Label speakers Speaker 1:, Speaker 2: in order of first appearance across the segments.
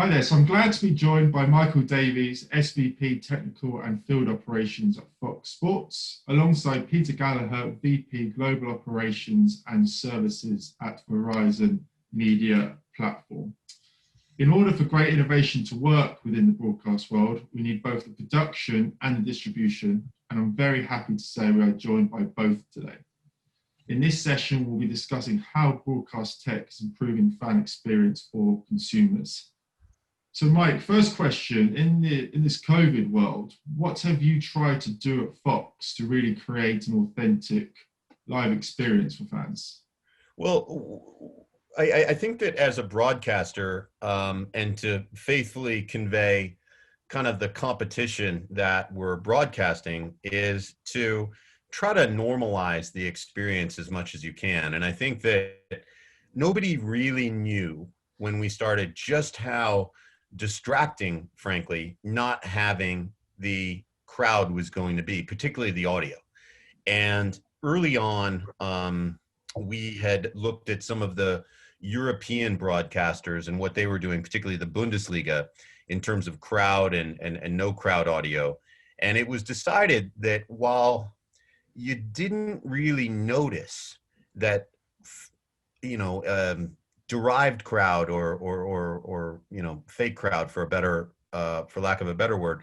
Speaker 1: Hi there, so I'm glad to be joined by Michael Davies, SVP Technical and Field Operations at Fox Sports, alongside Peter Gallagher, VP Global Operations and Services at Verizon Media Platform. In order for great innovation to work within the broadcast world, we need both the production and the distribution, and I'm very happy to say we are joined by both today. In this session, we'll be discussing how broadcast tech is improving fan experience for consumers. So Mike, first question, in this COVID world, what have you tried to do at Fox to really create an authentic live experience for fans?
Speaker 2: Well, I think that as a broadcaster, and to faithfully convey kind of the competition that we're broadcasting, is to try to normalize the experience as much as you can. And I think that nobody really knew when we started just how distracting, frankly, not having the crowd was going to be, particularly the audio. And early on, we had looked at some of the European broadcasters and what they were doing, particularly the Bundesliga, in terms of crowd and no crowd audio. And it was decided that while you didn't really notice that, derived crowd or fake crowd, for lack of a better word,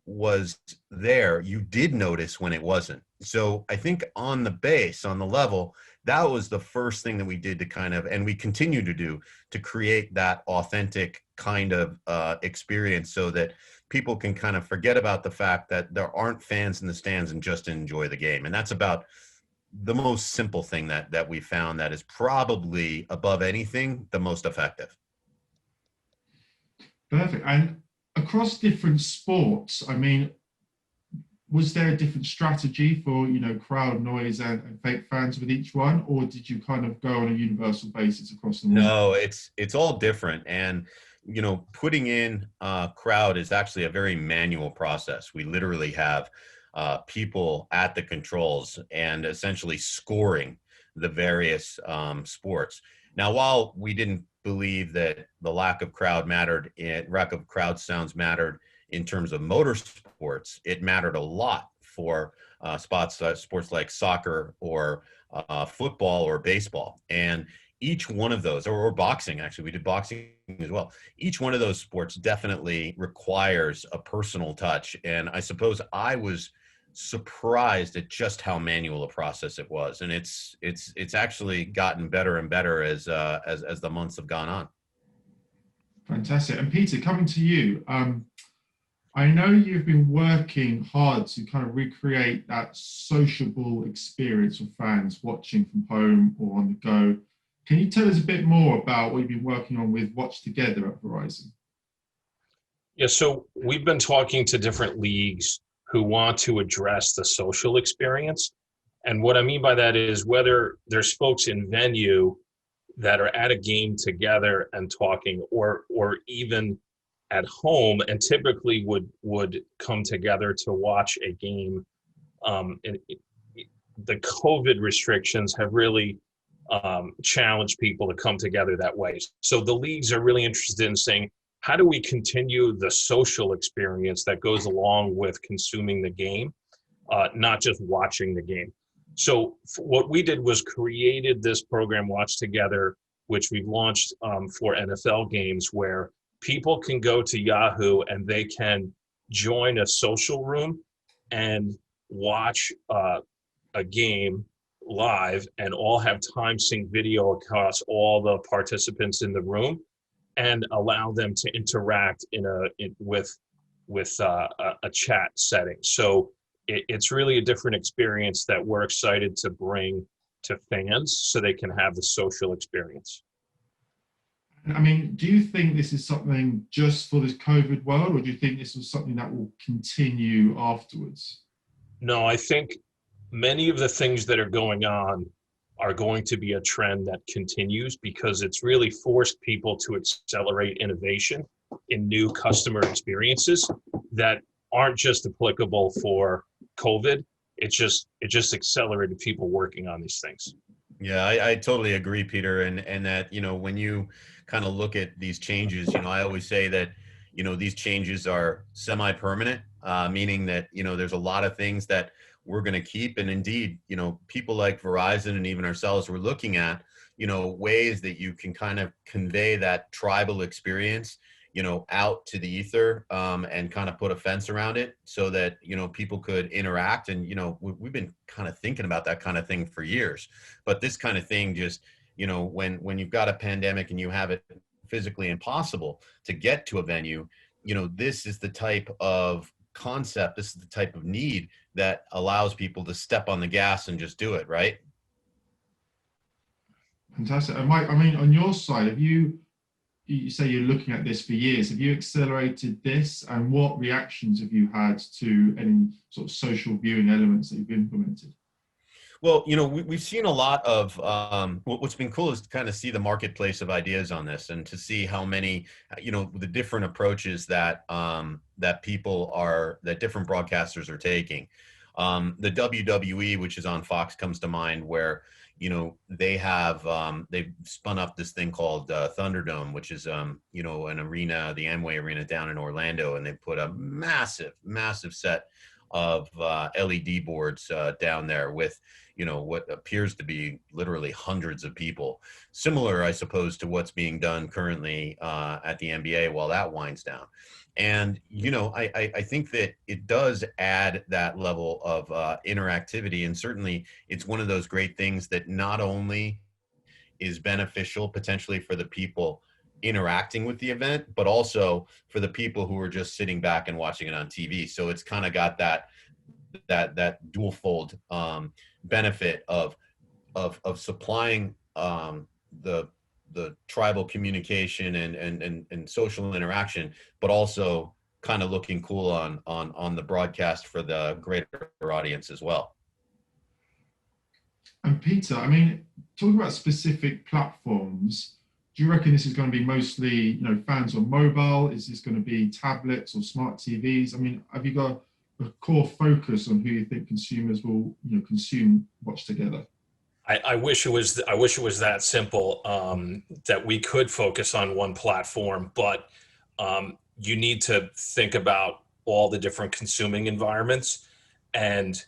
Speaker 2: was there, you did notice when it wasn't. So I think on the level, that was the first thing that we did to and we continue to do, to create that authentic kind of experience, so that people can kind of forget about the fact that there aren't fans in the stands and just enjoy the game. And that's about the most simple thing that we found that is probably, above anything, the most effective.
Speaker 1: Perfect. And across different sports, I mean, was there a different strategy for, crowd noise and fake fans with each one, or did you kind of go on a universal basis across the board?
Speaker 2: No, it's all different. And, putting in crowd is actually a very manual process. We literally have people at the controls and essentially scoring the various sports. Now, while we didn't believe that the lack of crowd sounds mattered in terms of motorsports, it mattered a lot for sports like soccer or football or baseball. And each one of those, or boxing, actually, we did boxing as well. Each one of those sports definitely requires a personal touch. And I suppose I was surprised at just how manual a process it was. And it's actually gotten better and better as the months have gone on.
Speaker 1: Fantastic. And Peter, coming to you, I know you've been working hard to kind of recreate that sociable experience of fans watching from home or on the go. Can you tell us a bit more about what you've been working on with Watch Together at Verizon?
Speaker 3: Yeah, so we've been talking to different leagues who want to address the social experience. And what I mean by that is whether there's folks in venue that are at a game together and talking, or even at home and typically would come together to watch a game. The COVID restrictions have really challenged people to come together that way. So the leagues are really interested in saying, how do we continue the social experience that goes along with consuming the game, not just watching the game? So what we did was created this program, Watch Together, which we've launched for NFL games, where people can go to Yahoo and they can join a social room and watch a game live, and all have time sync video across all the participants in the room, and allow them to interact with a chat setting. So it's really a different experience that we're excited to bring to fans, so they can have the social experience.
Speaker 1: I mean, do you think this is something just for this COVID world, or do you think this was something that will continue afterwards?
Speaker 3: No, I think many of the things that are going on are going to be a trend that continues, because it's really forced people to accelerate innovation in new customer experiences that aren't just applicable for COVID. It just accelerated people working on these things.
Speaker 2: Yeah, I totally agree, Peter. And that, when you kind of look at these changes, I always say that, these changes are semi-permanent, meaning that, there's a lot of things that we're going to keep. And indeed, people like Verizon and even ourselves, we're looking at, ways that you can kind of convey that tribal experience, out to the ether, and kind of put a fence around it so that, people could interact. And, we've been kind of thinking about that kind of thing for years. But this kind of thing just, when you've got a pandemic and you have it physically impossible to get to a venue, this is the type of concept, this is the type of need that allows people to step on the gas and just do it, right?
Speaker 1: Fantastic. And Mike, I mean, on your side, you say you're looking at this for years. Have you accelerated this, and what reactions have you had to any sort of social viewing elements that you've implemented?
Speaker 2: Well, we've seen a lot of what's been cool is to kind of see the marketplace of ideas on this, and to see how many, the different approaches that that different broadcasters are taking. The WWE, which is on Fox, comes to mind, where they've spun up this thing called Thunderdome, which is an arena, the Amway Arena down in Orlando, and they put a massive set of LED boards down there with what appears to be literally hundreds of people, similar, I suppose, to what's being done currently at the NBA while that winds down. And I think that it does add that level of interactivity, and certainly it's one of those great things that not only is beneficial potentially for the people interacting with the event, but also for the people who are just sitting back and watching it on TV. So it's kind of got that dual fold benefit of supplying the tribal communication and social interaction, but also kind of looking cool on the broadcast for the greater audience as well.
Speaker 1: And Peter, I mean, talking about specific platforms, do you reckon this is going to be mostly, fans on mobile? Is this going to be tablets or smart TVs? I mean, have you got a core focus on who you think consumers will, consume Watch Together?
Speaker 3: I wish it was. I wish it was that simple, that we could focus on one platform. But you need to think about all the different consuming environments, and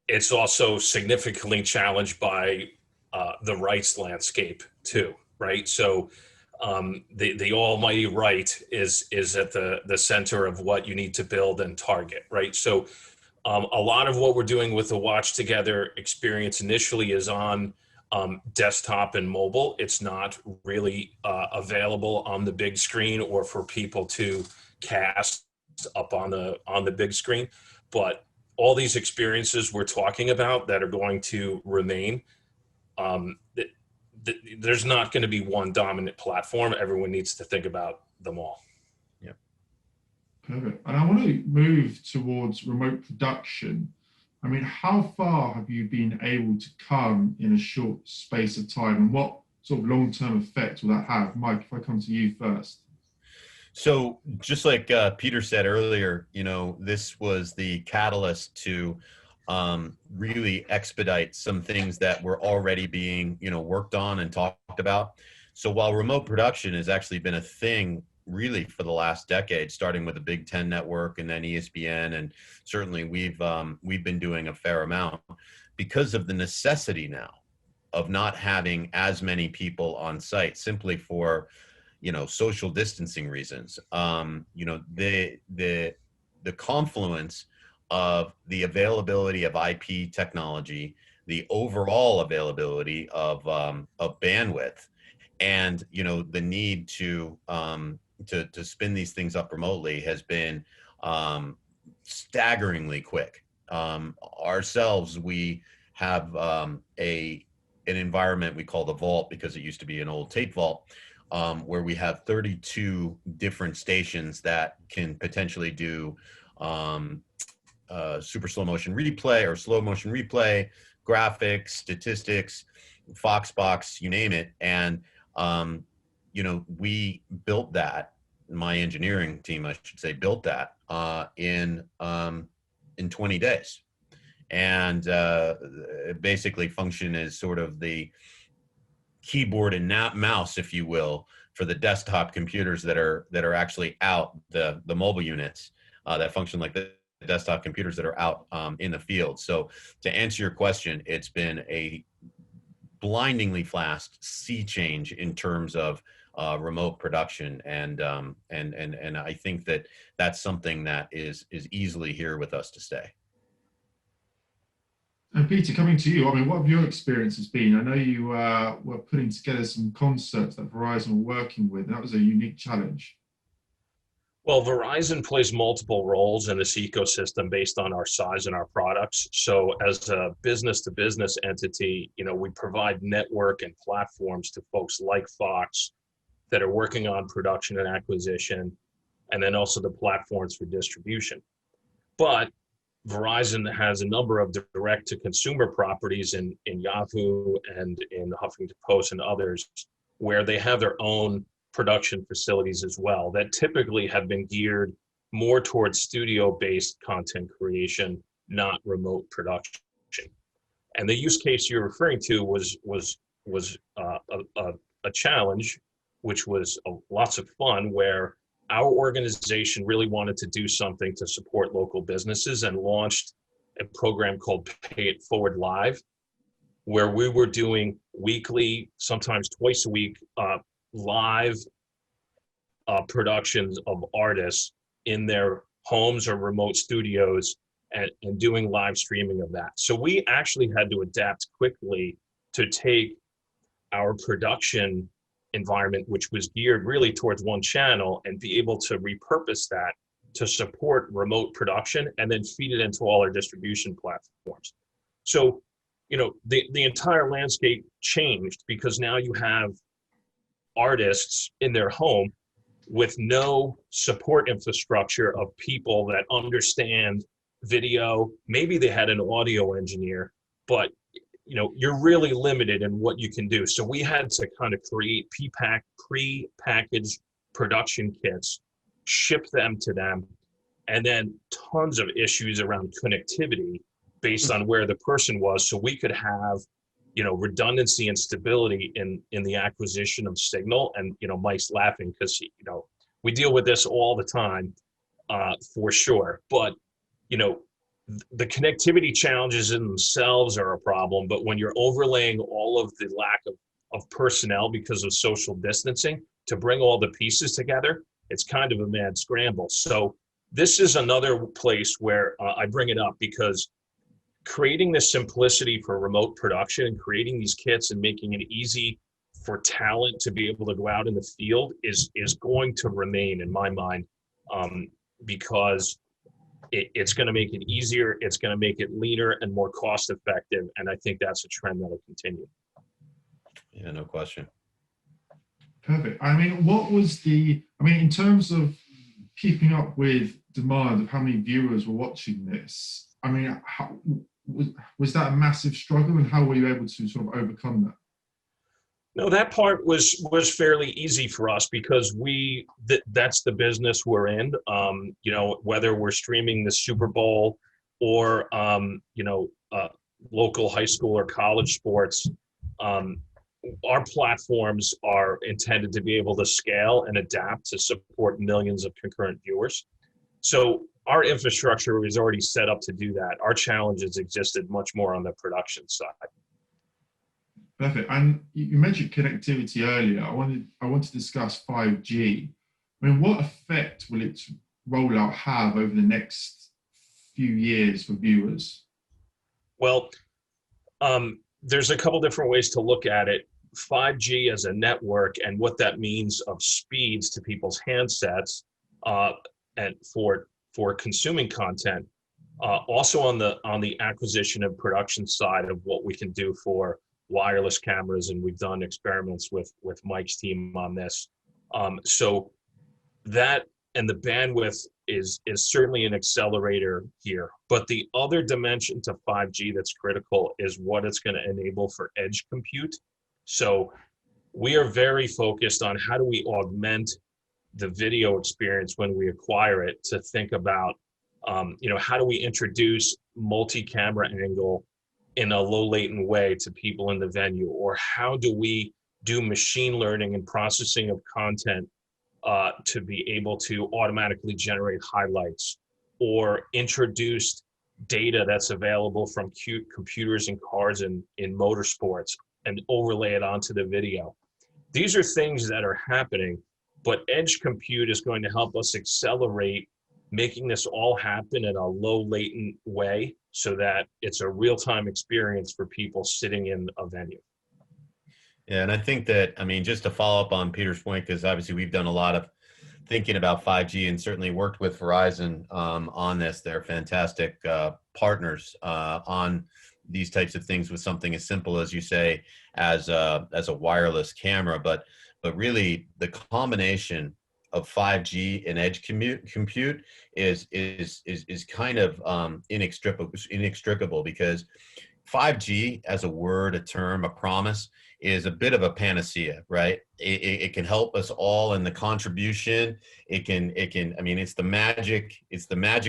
Speaker 3: it's also significantly challenged by the rights landscape too, right? So the almighty right is at the center of what you need to build and target, right? So a lot of what we're doing with the Watch Together experience initially is on desktop and mobile. It's not really available on the big screen or for people to cast up on the big screen. But all these experiences we're talking about that are going to remain, there's not going to be one dominant platform. Everyone needs to think about them all.
Speaker 1: Perfect. And I want to move towards remote production. I mean, how far have you been able to come in a short space of time, and what sort of long-term effect will that have? Mike, if I come to you first.
Speaker 2: So just like Peter said earlier, this was the catalyst to really expedite some things that were already being, worked on and talked about. So while remote production has actually been a thing really for the last decade, starting with the Big Ten Network and then ESPN, and certainly we've been doing a fair amount because of the necessity now of not having as many people on site, simply for social distancing reasons. The confluence of the availability of IP technology, the overall availability of bandwidth, and the need to spin these things up remotely has been staggeringly quick. Ourselves, we have an environment we call the vault, because it used to be an old tape vault, where we have 32 different stations that can potentially do super slow motion replay or slow motion replay, graphics, statistics, Foxbox, you name it. And we built that. My engineering team, I should say, built that in 20 days. and basically function as sort of the keyboard and mouse, if you will, for the desktop computers that are actually out, the mobile units that function like the desktop computers that are out in the field. So to answer your question, it's been a blindingly fast sea change in terms of remote production, and I think that that's something that is easily here with us to stay.
Speaker 1: And Peter, coming to you, I mean, what have your experiences been? I know you were putting together some concerts that Verizon were working with, and that was a unique challenge.
Speaker 3: Well, Verizon plays multiple roles in this ecosystem based on our size and our products. So as a business-to-business entity, we provide network and platforms to folks like Fox that are working on production and acquisition, and then also the platforms for distribution. But Verizon has a number of direct-to-consumer properties in Yahoo and in Huffington Post and others, where they have their own production facilities as well that typically have been geared more towards studio-based content creation, not remote production. And the use case you're referring to was a challenge, which was lots of fun, where our organization really wanted to do something to support local businesses and launched a program called Pay It Forward Live, where we were doing weekly, sometimes twice a week, live productions of artists in their homes or remote studios and doing live streaming of that. So we actually had to adapt quickly to take our production environment, which was geared really towards one channel, and be able to repurpose that to support remote production and then feed it into all our distribution platforms. So, the entire landscape changed because now you have artists in their home with no support infrastructure of people that understand video. Maybe they had an audio engineer, but you're really limited in what you can do. So we had to kind of create pre-packaged production kits, ship them to them, and then tons of issues around connectivity based on where the person was. So we could have, redundancy and stability in the acquisition of signal. And, Mike's laughing because, we deal with this all the time, for sure. But, the connectivity challenges in themselves are a problem, but when you're overlaying all of the lack of personnel because of social distancing to bring all the pieces together, it's kind of a mad scramble. So this is another place where I bring it up because creating this simplicity for remote production and creating these kits and making it easy for talent to be able to go out in the field is going to remain, in my mind, because it's going to make it easier, it's going to make it leaner and more cost effective, and I think that's a trend that'll continue.
Speaker 2: Yeah, no question.
Speaker 1: Perfect. I mean, in terms of keeping up with demand of how many viewers were watching this, I mean, was that a massive struggle, and how were you able to sort of overcome that?
Speaker 3: No, that part was fairly easy for us because that's the business we're in. Whether we're streaming the Super Bowl or local high school or college sports, our platforms are intended to be able to scale and adapt to support millions of concurrent viewers. So our infrastructure was already set up to do that. Our challenges existed much more on the production side.
Speaker 1: Perfect. And you mentioned connectivity earlier. I want to discuss 5G. I mean, what effect will its rollout have over the next few years for viewers?
Speaker 3: Well, there's a couple different ways to look at it. 5G as a network and what that means of speeds to people's handsets and for consuming content. Also on the acquisition and production side of what we can do for wireless cameras, and we've done experiments with Mike's team on this. So that and the bandwidth is certainly an accelerator here. But the other dimension to 5G that's critical is what it's going to enable for edge compute. So we are very focused on how do we augment the video experience when we acquire it to think about How do we introduce multi-camera angle in a low latent way to people in the venue? Or how do we do machine learning and processing of content to be able to automatically generate highlights, or introduce data that's available from computers and cars in motorsports and overlay it onto the video? These are things that are happening, but edge compute is going to help us accelerate making this all happen in a low latent way so that it's a real-time experience for people sitting in a venue.
Speaker 2: Yeah, and I think that, I mean, just to follow up on Peter's point, because obviously we've done a lot of thinking about 5G and certainly worked with Verizon on this. They're fantastic partners on these types of things with something as simple as you say as a wireless camera, but really the combination of 5G and edge compute is kind of inextricable, because 5G as a word, a term, a promise is a bit of a panacea, right? It can help us all in the contribution. It can, I mean, it's the magic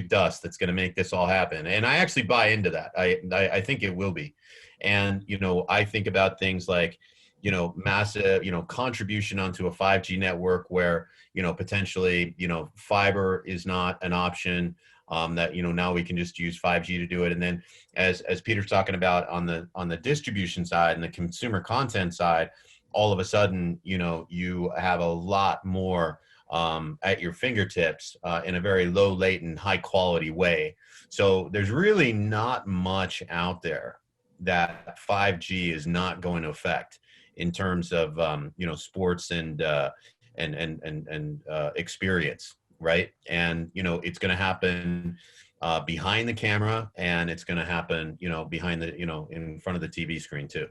Speaker 2: dust that's going to make this all happen. And I actually buy into that. I think it will be. And, I think about things like, massive, contribution onto a 5G network where, potentially, fiber is not an option. That now we can just use 5G to do it. And then as Peter's talking about on the distribution side and the consumer content side, all of a sudden you have a lot more at your fingertips in a very low latent, high quality way. So there's really not much out there that 5G is not going to affect in terms of sports and experience. Right. And, it's going to happen behind the camera, and it's going to happen, behind the, in front of the TV screen too.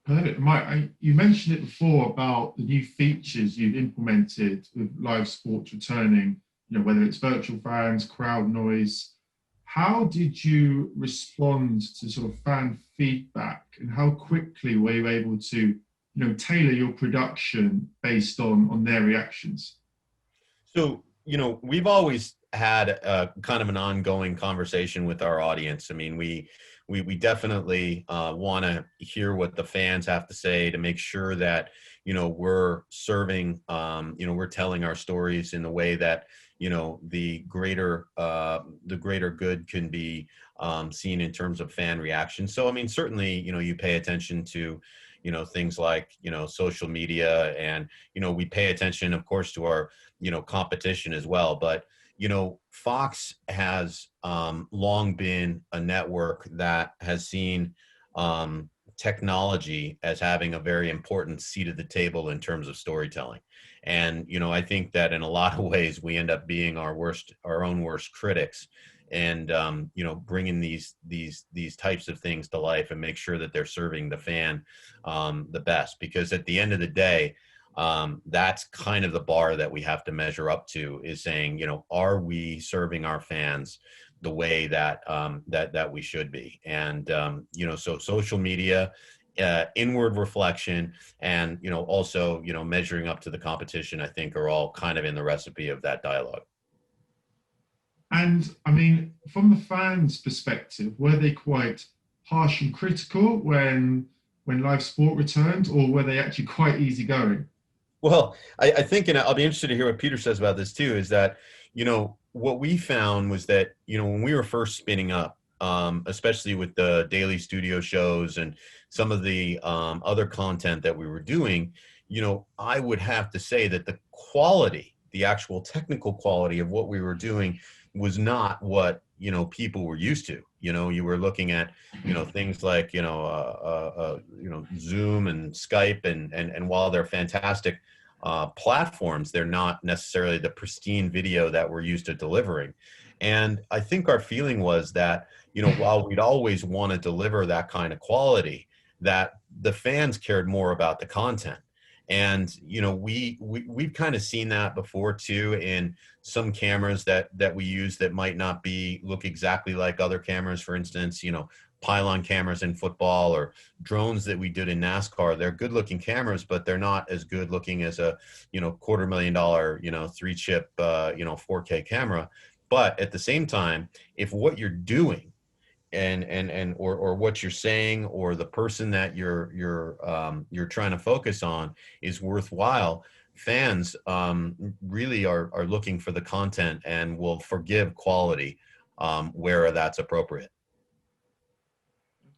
Speaker 1: Perfect. Mike, you mentioned it before about the new features you've implemented with live sports returning, whether it's virtual fans, crowd noise. How did you respond to sort of fan feedback, and how quickly were you able to, tailor your production based on their reactions?
Speaker 2: So, we've always had a kind of an ongoing conversation with our audience. I mean, we definitely want to hear what the fans have to say to make sure that, we're serving, we're telling our stories in the way that, the greater good can be seen in terms of fan reaction. So, I mean, certainly, you pay attention to, things like, social media, and, we pay attention, of course, to our, competition as well. But, Fox has long been a network that has seen technology as having a very important seat at the table in terms of storytelling. And, I think that in a lot of ways we end up being our own worst critics, and, bringing these types of things to life and make sure that they're serving the fan the best. Because at the end of the day, that's kind of the bar that we have to measure up to, is saying, are we serving our fans the way that that we should be? And so social media, inward reflection, and also measuring up to the competition, I think, are all kind of in the recipe of that dialogue.
Speaker 1: And I mean, from the fans' perspective, were they quite harsh and critical when live sport returned, or were they actually quite easygoing?
Speaker 2: Well, I think, and I'll be interested to hear what Peter says about this too, is that, what we found was that, when we were first spinning up, especially with the daily studio shows and some of the other content that we were doing, I would have to say that the quality, the actual technical quality of what we were doing was not what, people were used to. You were looking at, things like, Zoom and Skype, and while they're fantastic platforms, they're not necessarily the pristine video that we're used to delivering. And I think our feeling was that, while we'd always want to deliver that kind of quality, that the fans cared more about the content. And, we've kind of seen that before too in some cameras that we use that might not look exactly like other cameras. For instance, pylon cameras in football, or drones that we did in NASCAR. They're good looking cameras, but they're not as good looking as a, $250,000, 3-chip, 4K camera. But at the same time, if what you're doing or what you're saying, or the person that you're trying to focus on is worthwhile, fans really are looking for the content and will forgive quality where that's appropriate.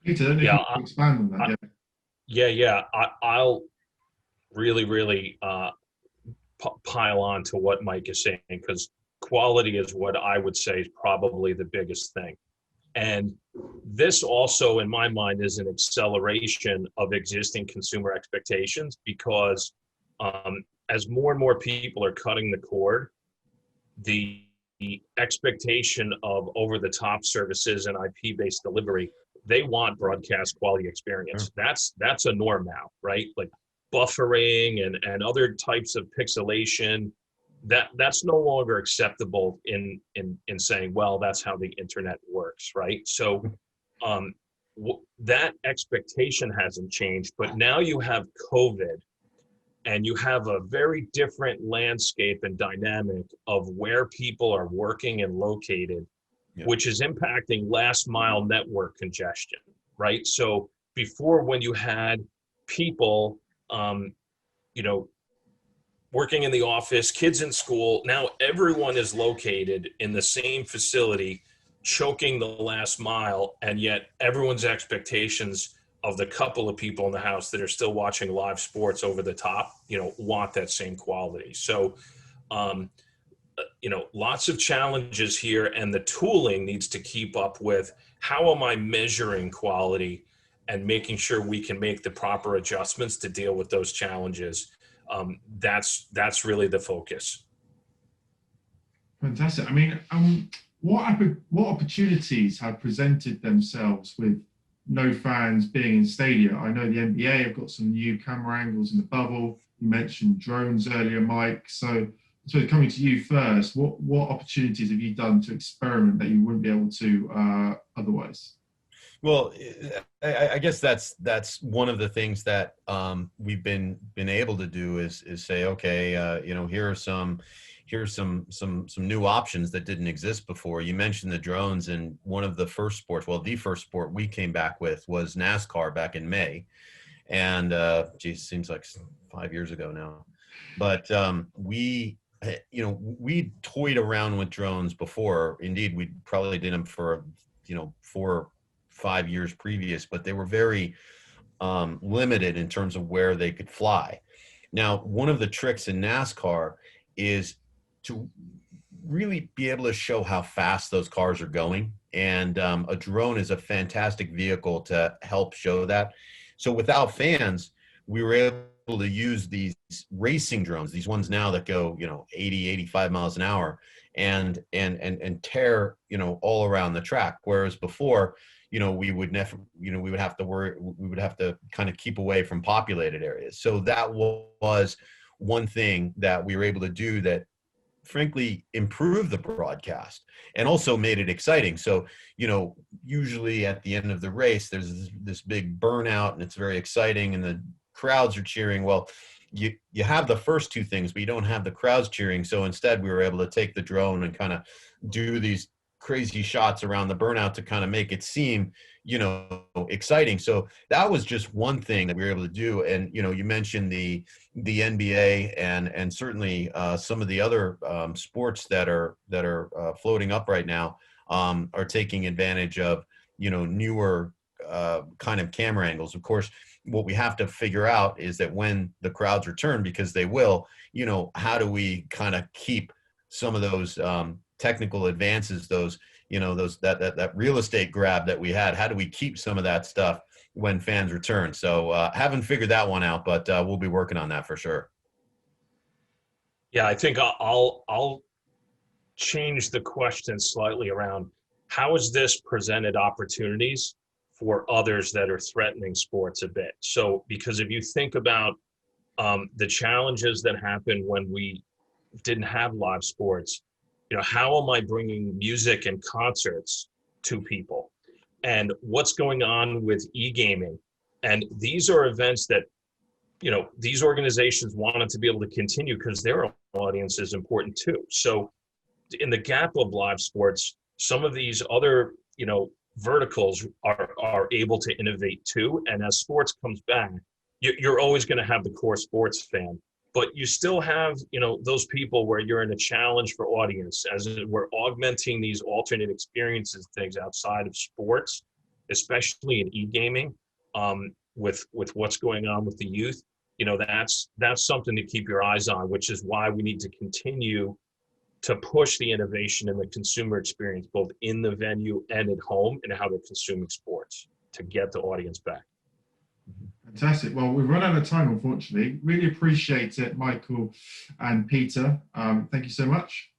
Speaker 1: Peter, I don't know if
Speaker 3: Yeah,
Speaker 1: you can expand on that.
Speaker 3: I'll really pile on to what Mike is saying, because quality is what I would say is probably the biggest thing. And this also, in my mind, is an acceleration of existing consumer expectations, because as more and more people are cutting the cord, the expectation of over-the-top services and IP-based delivery, they want broadcast quality experience. That's a norm now, right? Like buffering and other types of pixelation, that's no longer acceptable in saying, well, that's how the internet works, right? So that expectation hasn't changed, but now you have COVID, and you have a very different landscape and dynamic of where people are working and located, which is impacting last mile network congestion, right? So before, when you had people, working in the office, kids in school, now everyone is located in the same facility, choking the last mile, and yet everyone's expectations of the couple of people in the house that are still watching live sports over the top, want that same quality. So, lots of challenges here, and the tooling needs to keep up with how am I measuring quality and making sure we can make the proper adjustments to deal with those challenges. That's really the focus.
Speaker 1: Fantastic. I mean, what opportunities have presented themselves with no fans being in stadia? I know the NBA have got some new camera angles in the bubble. You mentioned drones earlier, Mike. So coming to you first, what opportunities have you done to experiment that you wouldn't be able to otherwise?
Speaker 2: Well, I guess that's one of the things that we've been able to do is say, okay, here are some new options that didn't exist before. You mentioned the drones, and one of the first sports, the first sport we came back with was NASCAR back in May, and seems like 5 years ago now, but we toyed around with drones before. Indeed, we probably did them for 4 5 years previous, but they were very limited in terms of where they could fly. Now, one of the tricks in NASCAR is to really be able to show how fast those cars are going. And a drone is a fantastic vehicle to help show that. So without fans, we were able to use these racing drones, these ones now that go, 80, 85 miles an hour and tear, all around the track. Whereas before, we would have to kind of keep away from populated areas. So that was one thing that we were able to do that frankly improved the broadcast and also made it exciting. So, usually at the end of the race, there's this big burnout and it's very exciting and the crowds are cheering. Well, you have the first two things, but you don't have the crowds cheering. So instead we were able to take the drone and kind of do these crazy shots around the burnout to kind of make it seem, exciting. So that was just one thing that we were able to do. And, you mentioned the NBA and certainly some of the other sports that are floating up right now are taking advantage of, newer kind of camera angles. Of course, what we have to figure out is that when the crowds return, because they will, how do we kind of keep some of those technical advances, those that real estate grab that we had? How do we keep some of that stuff when fans return? So haven't figured that one out, but we'll be working on that for sure.
Speaker 3: Yeah, I think I'll change the question slightly around how has this presented opportunities for others that are threatening sports a bit. So because if you think about the challenges that happened when we didn't have live sports. How am I bringing music and concerts to people? And what's going on with e-gaming? And these are events that, these organizations wanted to be able to continue because their audience is important too. So in the gap of live sports, some of these other, verticals are able to innovate too. And as sports comes back, you're always going to have the core sports fan, but you still have, those people where you're in a challenge for audience, as we're augmenting these alternate experiences, things outside of sports, especially in e-gaming, with what's going on with the youth. That's something to keep your eyes on, which is why we need to continue to push the innovation in the consumer experience, both in the venue and at home, and how they're consuming sports to get the audience back.
Speaker 1: Fantastic. Well, we've run out of time, unfortunately. Really appreciate it, Michael and Peter. Thank you so much.